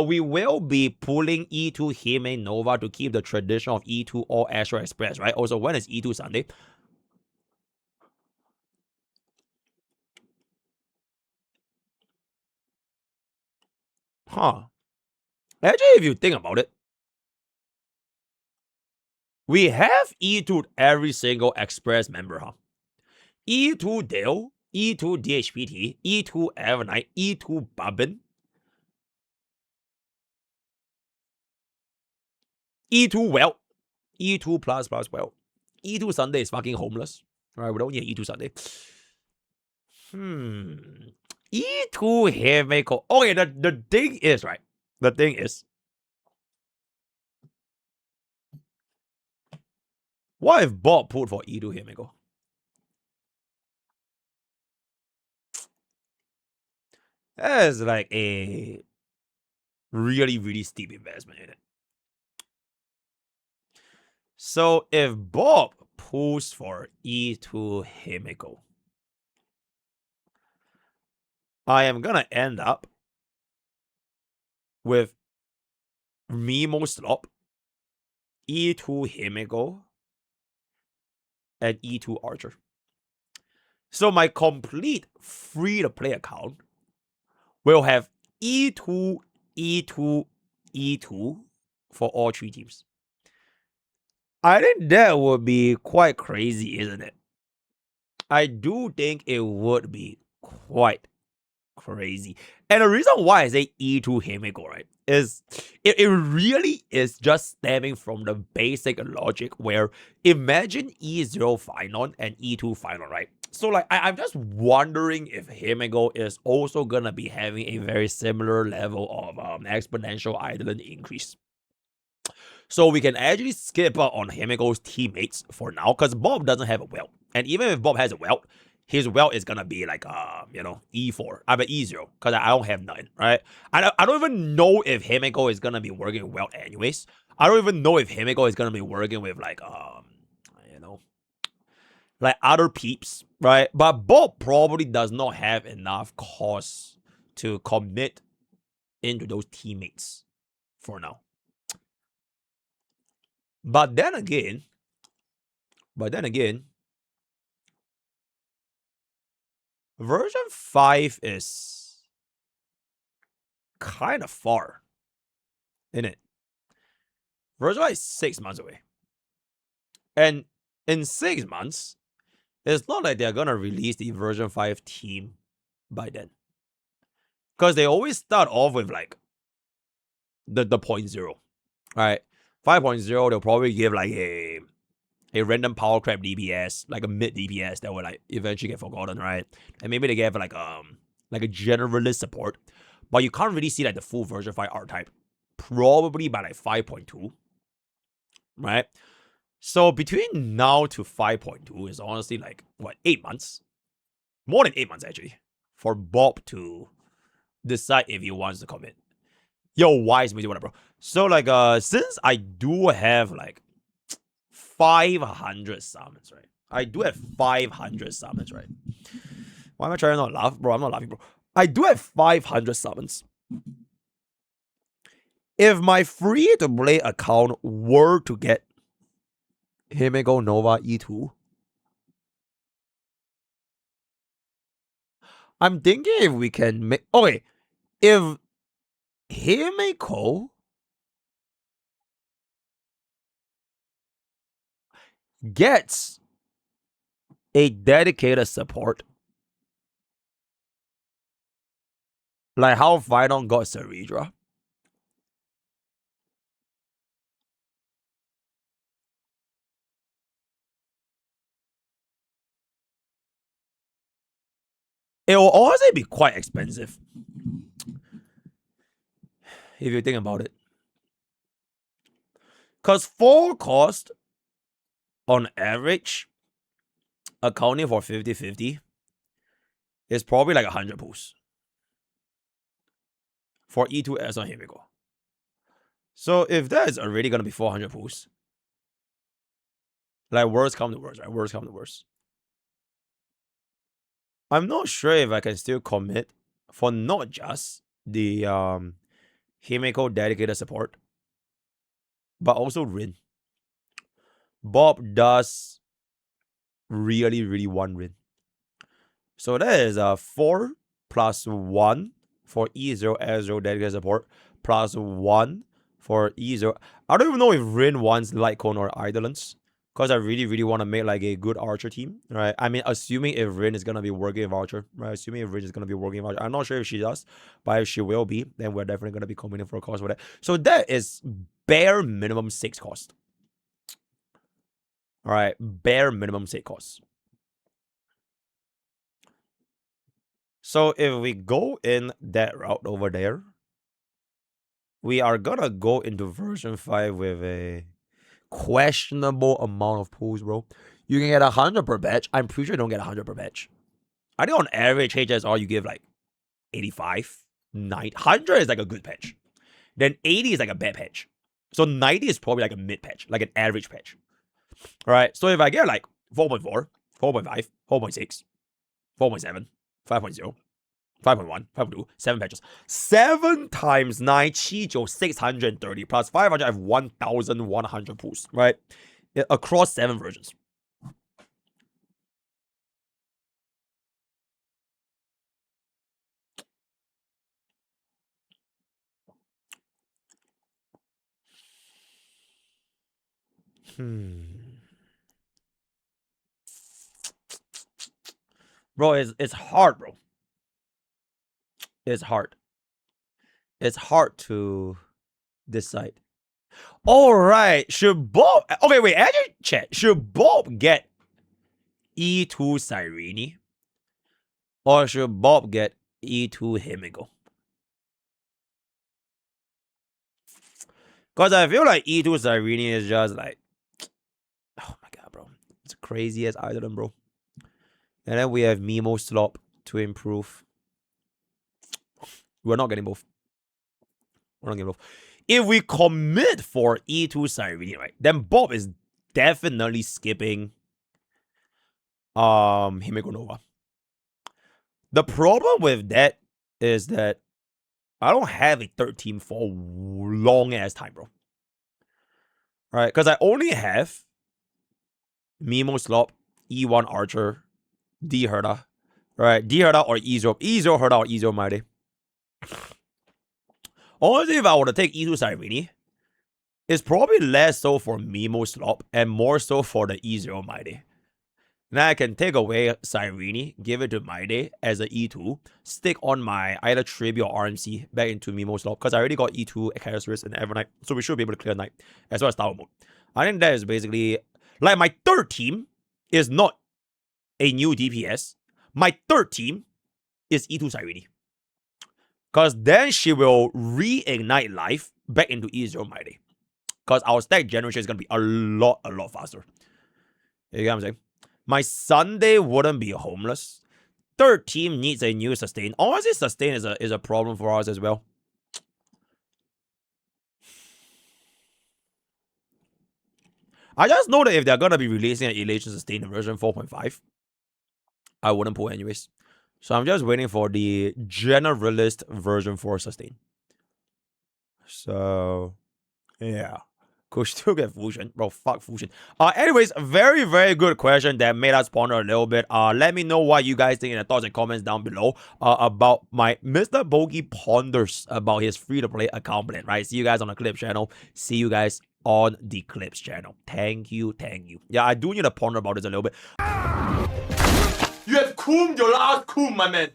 we will be pulling E2 Himeko Nova to keep the tradition of E2 or Astro Express, right? Also, when is E2 Sunday? Huh. Actually, if you think about it, we have E2 every single Express member, huh? E2 Dale, E2 DHPT, E2 Evernight, E2 Bobbin, E2 Well, E2 plus well. E2 Sunday is fucking homeless. Right, we don't need E2 Sunday. E2 Himeko. Okay, the thing is, right? The thing is, what if Bob pulled for E2 Himeko? That is like a really, really steep investment in it. So if Bob pulls for E2 Himeko, I am gonna end up with Mimo Slop, E2 Himeko, and E2 Archer. So my complete free-to-play account will have E2, E2, E2 for all 3 teams. I think that would be quite crazy, isn't it? I do think it would be quite crazy. And the reason why I say E2 Himeko, right, is it really is just stemming from the basic logic where imagine E0 Final and E2 Final, right? So like I'm just wondering if Himeko is also gonna be having a very similar level of exponential island increase. So we can actually skip on Himeko's teammates for now, because Bob doesn't have a welt. And even if Bob has a welt, his welt is gonna be like E4. I mean E0, because I don't have none, right? I don't even know if Himeko is gonna be working with welt anyways. I don't even know if Himeko is gonna be working with like like other peeps, right? But Bob probably does not have enough cost to commit into those teammates for now. But then again, version 5 is kind of far, isn't it? Version 5 is 6 months away. And in 6 months, it's not like they're going to release the version 5 team by then. Because they always start off with like the 0.0, right? 5.0, they'll probably give like a random power crab DPS, like a mid DPS that will like eventually get forgotten, right? And maybe they give like a generalist support, but you can't really see like the full version 5 archetype probably by like 5.2, right? So between now to 5.2 is honestly like what, 8 months, more than 8 months actually, for Bob to decide if he wants to commit. Yo, wise me, whatever, bro. So like since I do have like 500 summons, right? I do have 500 summons, right? Why am I trying to not laugh, bro? I'm not laughing, bro. I do have 500 summons. If my free-to-play account were to get Himeko Nova E2, I'm thinking if we can make... Okay, if Himeko gets a dedicated support, like how Final got Ceridra, it will honestly be quite expensive if you think about it. Because full cost, on average, accounting for 50-50, is probably like 100 pools for E2S on Himeko. So if that is already going to be 400 pools, like worst come to worst, right? Worst come to worst. I'm not sure if I can still commit for not just the Himeko dedicated support, but also Rin. Bob does really want Rin. So that is 4 plus 1 for E0 S0 dedicated support, plus 1 for E0. I don't even know if Rin wants Light Cone or Idolence, because I really want to make like a good Archer team, right? I mean, assuming if Rin is going to be working with Archer, right? Assuming if Rin is going to be working with Archer. I'm not sure if she does, but if she will be, then we're definitely going to be committing for a cost for that. So that is bare minimum 6 cost. All right, bare minimum 6 costs. So if we go in that route over there, we are gonna go into version 5 with a questionable amount of pulls, bro. You can get 100 per batch. I'm pretty sure you don't get 100 per batch. I think on average, HSR, you give like 85, 90. 100 is like a good patch. Then 80 is like a bad patch. So 90 is probably like a mid patch, like an average patch. All right, so if I get like 4.4, 4.5, 4.6, 4.7, 5.0, 5.1, 5.2, 7 patches. 7 times 9, Chijo, 630. Plus 500, I have 1,100 pulls, right? Across 7 versions. Bro, it's hard, bro. It's hard. It's hard to decide. All right, should Bob... Okay, wait, actually, chat. Should Bob get E2 Cyrene? Or should Bob get E2 Himeko? Because I feel like E2 Cyrene is just like... Oh my god, bro. It's crazy as idol, bro. And then we have Mimo Slop to improve. We're not getting both. We're not getting both. If we commit for E2 Cyrene, right, then Bob is definitely skipping Himeko Nova. The problem with that is that I don't have a third team for long ass time, bro. Right? Because I only have Mimo Slop, E1 Archer, D Herda. Right? D Herda or E0. E0 Herda or E0 Mighty. Honestly, if I were to take E2 Cyrene, it's probably less so for Mimo Slop and more so for the E0 Mighty. Now I can take away Cyrene, give it to Mighty as an E2, stick on my either Tribute or RMC back into Mimo Slop, because I already got E2 Characteristics and Evernight, so we should be able to clear Night as well as Tower Mode. I think that is basically, like, my third team is not a new DPS. My third team is E2 Cyrene. Because then she will reignite life back into E0 Mighty. Because our stack generation is going to be a lot faster. You get what I'm saying? My Sunday wouldn't be homeless. Third team needs a new sustain. Honestly, sustain is a problem for us as well. I just know that if they're going to be releasing an Elation sustain in version 4.5, I wouldn't pull anyways. So I'm just waiting for the generalist version 4 sustain. So, yeah. Could still get fusion. Bro, fuck fusion. Anyways, very good question that made us ponder a little bit. Let me know what you guys think in the thoughts and comments down below about my MrPokke ponders about his free-to-play account plan, right? See you guys on the Clips channel. See you guys on the Clips channel. Thank you. Yeah, I do need to ponder about this a little bit. You have cooled your last cool, my man.